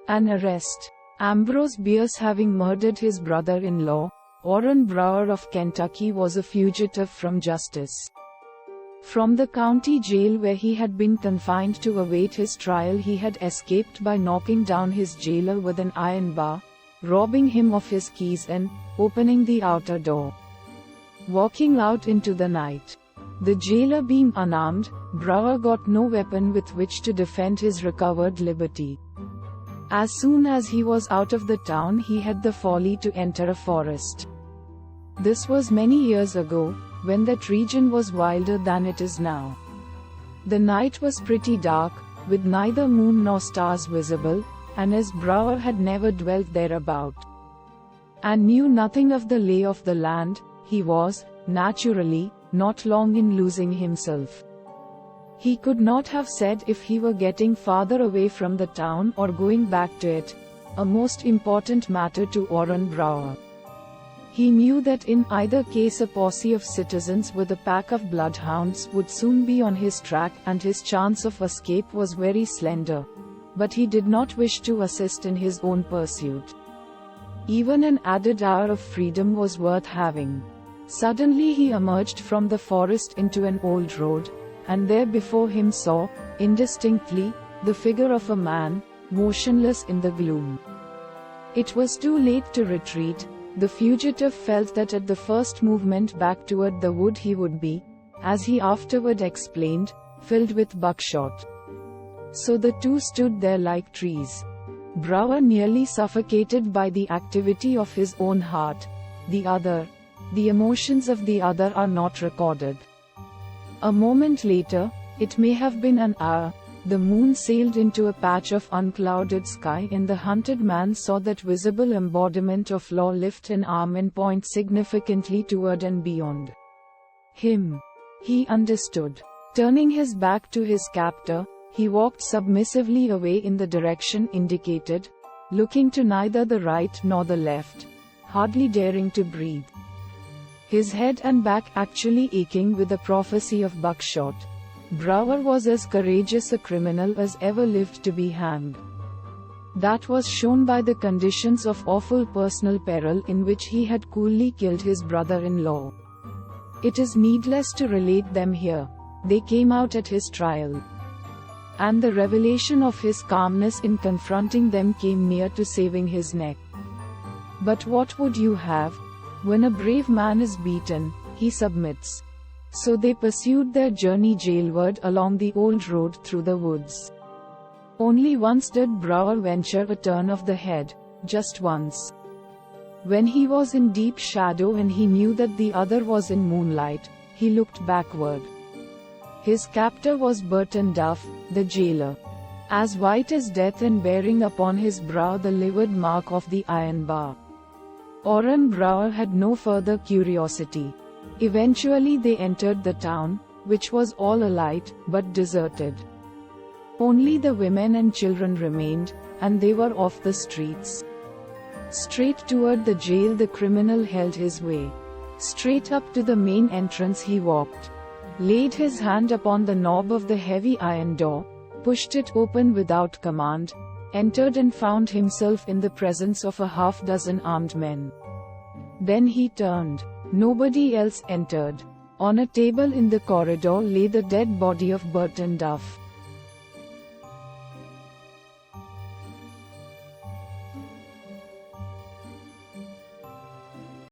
An arrest. Ambrose Bierce, having murdered his brother-in-law, Orrin Brower of Kentucky, was a fugitive from justice. From the county jail where he had been confined to await his trial, he had escaped by knocking down his jailer with an iron bar, robbing him of his keys and opening the outer door. Walking out into the night. The jailer being unarmed, Brower got no weapon with which to defend his recovered liberty. As soon as he was out of the town, he had the folly to enter a forest. This was many years ago, when that region was wilder than it is now. The night was pretty dark, with neither moon nor stars visible, and as Brower had never dwelt thereabout, and knew nothing of the lay of the land, he was, naturally, not long in losing himself. He could not have said if he were getting farther away from the town or going back to it, a most important matter to Orrin Brower. He knew that in either case a posse of citizens with a pack of bloodhounds would soon be on his track, and his chance of escape was very slender. But he did not wish to assist in his own pursuit. Even an added hour of freedom was worth having. Suddenly he emerged from the forest into an old road, and there before him saw, indistinctly, the figure of a man, motionless in the gloom. It was too late to retreat. The fugitive felt that at the first movement back toward the wood he would be, as he afterward explained, filled with buckshot. So the two stood there like trees. Brower nearly suffocated by the activity of his own heart. The emotions of the other are not recorded. A moment later, it may have been an hour, the moon sailed into a patch of unclouded sky, and the hunted man saw that visible embodiment of law lift an arm and point significantly toward and beyond him. He understood. Turning his back to his captor, he walked submissively away in the direction indicated, looking to neither the right nor the left, hardly daring to breathe. His head and back actually aching with the prophecy of buckshot. Brower was as courageous a criminal as ever lived to be hanged. That was shown by the conditions of awful personal peril in which he had coolly killed his brother-in-law. It is needless to relate them here. They came out at his trial. And the revelation of his calmness in confronting them came near to saving his neck. But what would you have? When a brave man is beaten, he submits. So they pursued their journey jailward along the old road through the woods. Only once did Brower venture a turn of the head, just once. When he was in deep shadow and he knew that the other was in moonlight, he looked backward. His captor was Burton Duff, the jailer. As white as death and bearing upon his brow the livid mark of the iron bar. Orrin Brower had no further curiosity. Eventually they entered the town, which was all alight, but deserted. Only the women and children remained, and they were off the streets. Straight toward the jail the criminal held his way. Straight up to the main entrance he walked. Laid his hand upon the knob of the heavy iron door, pushed it open without command, entered and found himself in the presence of a half-dozen armed men. Then he turned. Nobody else entered. On a table in the corridor lay the dead body of Burton Duff.